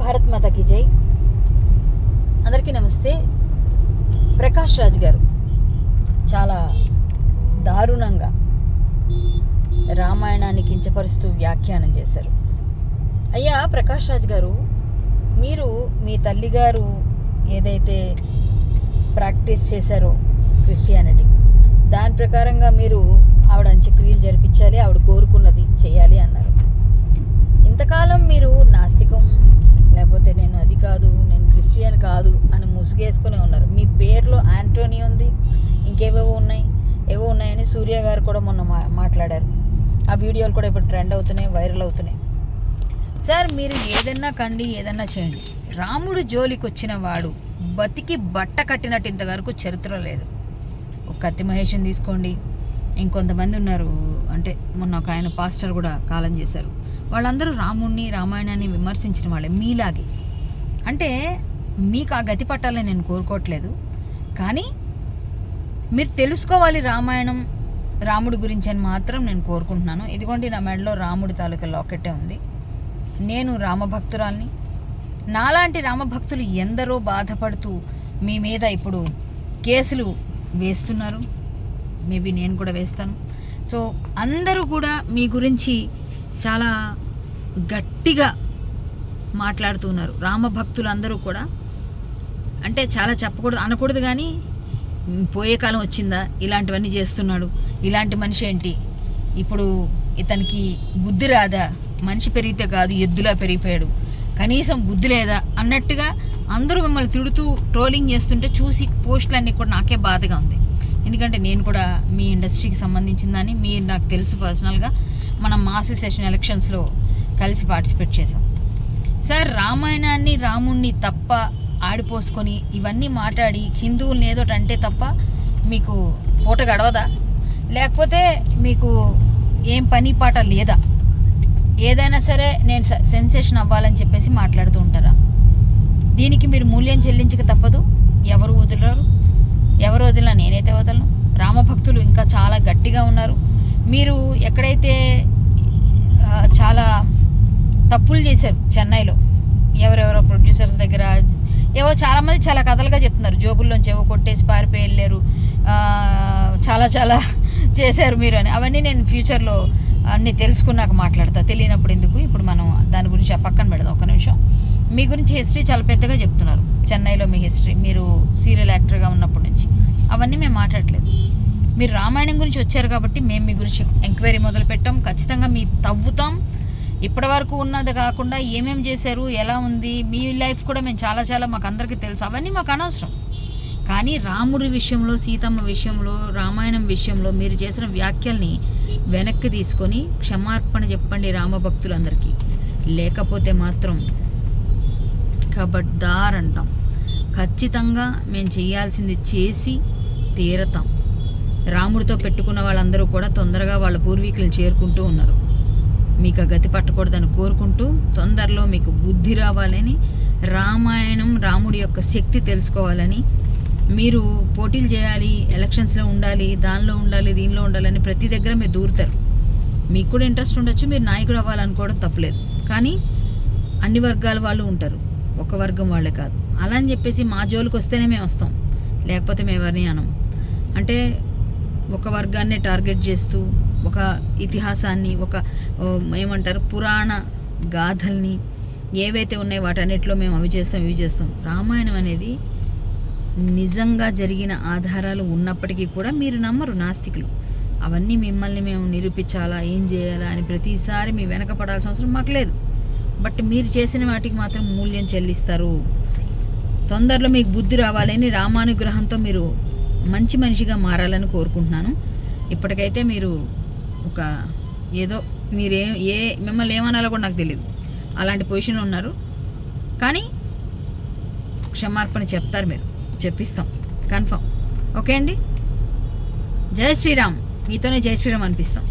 భారత్ మాతాకి జై. అందరికీ నమస్తే. ప్రకాష్ రాజ్ గారు చాలా దారుణంగా రామాయణాన్ని కించపరుస్తూ వ్యాఖ్యానం చేశారు. అయ్యా ప్రకాష్ రాజ్ గారు, మీరు మీ తల్లిగారు ఏదైతే ప్రాక్టీస్ చేశారో క్రిస్టియానిటీ, దాని ప్రకారంగా మీరు ఆవిడ అంత్యక్రియలు జరిపించాలి, ఆవిడ కోరుకున్నది చేయాలి అన్నారు. ఇంతకాలం మీరు నాస్తికం, లేకపోతే నేను అది కాదు, నేను క్రిస్టియన్ కాదు అని ముసుగేసుకునే ఉన్నారు. మీ పేరులో యాంటోనీ ఉంది, ఇంకేవేవో ఉన్నాయని సూర్య గారు కూడా మొన్న మాట్లాడారు. ఆ వీడియోలు కూడా ఇప్పుడు ట్రెండ్ అవుతున్నాయి, వైరల్ అవుతున్నాయి. సార్, మీరు ఏదన్నా కండి, ఏదన్నా చేయండి, రాముడు జోలికి వచ్చిన వాడు బతికి బట్ట కట్టినట్టు ఇంతవరకు చరిత్ర లేదు. ఒక కత్తి మహేష్ని తీసుకోండి, ఇంకొంతమంది ఉన్నారు. అంటే మొన్న ఒక ఆయన పాస్టర్ కూడా కాలం చేశారు. వాళ్ళందరూ రాముడిని, రామాయణాన్ని విమర్శించిన వాళ్ళే మీలాగే. అంటే మీకు ఆ గతి పట్టాలని నేను కోరుకోవట్లేదు, కానీ మీరు తెలుసుకోవాలి రామాయణం, రాముడి గురించి అని మాత్రం నేను కోరుకుంటున్నాను. ఇదిగోండి, నా మెడలో రాముడి తాలూకా లాకెట్టే ఉంది. నేను రామభక్తురాల్ని. నాలాంటి రామభక్తులు ఎందరో బాధపడుతూ మీ మీద ఇప్పుడు కేసులు వేస్తున్నారు. మేబీ నేను కూడా వేస్తాను. సో అందరూ కూడా మీ గురించి చాలా గట్టిగా మాట్లాడుతున్నారు. రామభక్తులు అందరూ కూడా, అంటే చాలా చెప్పకూడదు అనకూడదు, కానీ పోయే కాలం వచ్చిందా, ఇలాంటివన్నీ చేస్తున్నాడు, ఇలాంటి మనిషి ఏంటి, ఇప్పుడు ఇతనికి బుద్ధి రాదా, మనిషి పెరిగితే కాదు ఎద్దులా పెరిగిపోయాడు, కనీసం బుద్ధి లేదా అన్నట్టుగా అందరూ మిమ్మల్ని తిడుతూ ట్రోలింగ్ చేస్తుంటే చూసి పోస్టులన్నీ కూడా నాకే బాధగా ఉంది. ఎందుకంటే నేను కూడా మీ ఇండస్ట్రీకి సంబంధించిందని మీరు నాకు తెలుసు. పర్సనల్గా మనం మా అసోసియేషన్ ఎలక్షన్స్లో కలిసి పార్టిసిపేట్ చేసాం. సార్, రామాయణాన్ని, రాముణ్ణి తప్ప ఆడిపోసుకొని ఇవన్నీ మాట్లాడి హిందువుల్ని ఏదోటి అంటే తప్ప మీకు పూట గడవదా? లేకపోతే మీకు ఏం పని పాట లేదా? ఏదైనా సరే నేను సెన్సేషన్ అవ్వాలని చెప్పేసి మాట్లాడుతూ ఉంటారా? దీనికి మీరు మూల్యం చెల్లించక తప్పదు. ఎవరు వదిలినా నేనైతే వదలను. రామభక్తులు ఇంకా చాలా గట్టిగా ఉన్నారు. మీరు ఎక్కడైతే చాలా తప్పులు చేశారు చెన్నైలో, ఎవరెవరో ప్రొడ్యూసర్స్ దగ్గర ఏవో చాలామంది చాలా కథలుగా చెప్తున్నారు. జోబుల్లోంచి ఏవో కొట్టేసి పారిపోయి వెళ్ళారు, చాలా చేశారు మీరు అని. అవన్నీ నేను ఫ్యూచర్లో అన్నీ తెలుసుకున్నాక మాట్లాడతా. తెలియనప్పుడు ఎందుకు, ఇప్పుడు మనం దాని గురించి పక్కన పెడదాం. ఒక నిమిషం. మీ గురించి హిస్టరీ చాలా పెద్దగా చెప్తున్నారు. చెన్నైలో మీ హిస్టరీ, మీరు సీరియల్ యాక్టర్గా ఉన్నప్పటి నుంచి, అవన్నీ మేము మాట్లాడలేదు. మీరు రామాయణం గురించి వచ్చారు కాబట్టి మేము మీ గురించి ఎంక్వైరీ మొదలు పెట్టాం. ఖచ్చితంగా మీ తవ్వుతాం. ఇప్పటి వరకు ఉన్నది కాకుండా ఏమేమి చేశారు, ఎలా ఉంది మీ లైఫ్ కూడా మేము చాలా మాకు అందరికీ తెలుసు. అవన్నీ మాకు అనవసరం. కానీ రాముడి విషయంలో, సీతమ్మ విషయంలో, రామాయణం విషయంలో మీరు చేసిన వ్యాఖ్యల్ని వెనక్కి తీసుకొని క్షమార్పణ చెప్పండి రామభక్తులందరికీ. లేకపోతే మాత్రం ఖబర్దార్ అంటాం. ఖచ్చితంగా మేము చేయాల్సింది చేసి తీరతాం. రాముడితో పెట్టుకున్న వాళ్ళందరూ కూడా తొందరగా వాళ్ళ పూర్వీకులను చేరుకుంటూ ఉన్నారు. మీకు ఆ గతి పట్టకూడదని కోరుకుంటూ, తొందరలో మీకు బుద్ధి రావాలని, రామాయణం, రాముడి యొక్క శక్తి తెలుసుకోవాలని, మీరు పోటీలు చేయాలి, ఎలక్షన్స్లో ఉండాలి, దానిలో ఉండాలి, దీనిలో ఉండాలని ప్రతి దగ్గర మీరు దూరుతారు. మీకు కూడా ఇంట్రెస్ట్ ఉండొచ్చు, మీరు నాయకుడు అవ్వాలనుకోవడం తప్పలేదు. కానీ అన్ని వర్గాల వాళ్ళు ఉంటారు, ఒక వర్గం వాళ్ళే కాదు. అలా అని చెప్పేసి మా జోలికి వస్తేనే మేము వస్తాం, లేకపోతే మేము ఎవరిని అనం. అంటే ఒక వర్గాన్నే టార్గెట్ చేస్తూ, ఒక ఇతిహాసాన్ని, ఒక ఏమంటారు పురాణ గాథల్ని ఏవైతే ఉన్నాయో వాటన్నిటిలో మేము అవి చేస్తాం, ఇవి చేస్తాం. రామాయణం అనేది నిజంగా జరిగిన ఆధారాలు ఉన్నప్పటికీ కూడా మీరు నమ్మరు, నాస్తికులు. అవన్నీ మిమ్మల్ని మేము నిరూపించాలా, ఏం చేయాలా అని ప్రతిసారి మీ వెనక పడాల్సిన అవసరం మాకు లేదు. బట్ మీరు చేసిన వాటికి మాత్రం మూల్యం చెల్లిస్తారు. తొందరలో మీకు బుద్ధి రావాలని, రామానుగ్రహంతో మీరు మంచి మనిషిగా మారాలని కోరుకుంటున్నాను. ఇప్పటికైతే మీరు ఒక ఏదో మిమ్మల్ని ఏమనాలో కూడా నాకు తెలియదు, అలాంటి పొజిషన్లో ఉన్నారు. కానీ క్షమార్పణ చెప్తారు, మీరు చెప్పిస్తాం కన్ఫర్మ్. ఓకే అండి. జై శ్రీరామ్. మీతోనే జై శ్రీరామ్ అనిపిస్తాం.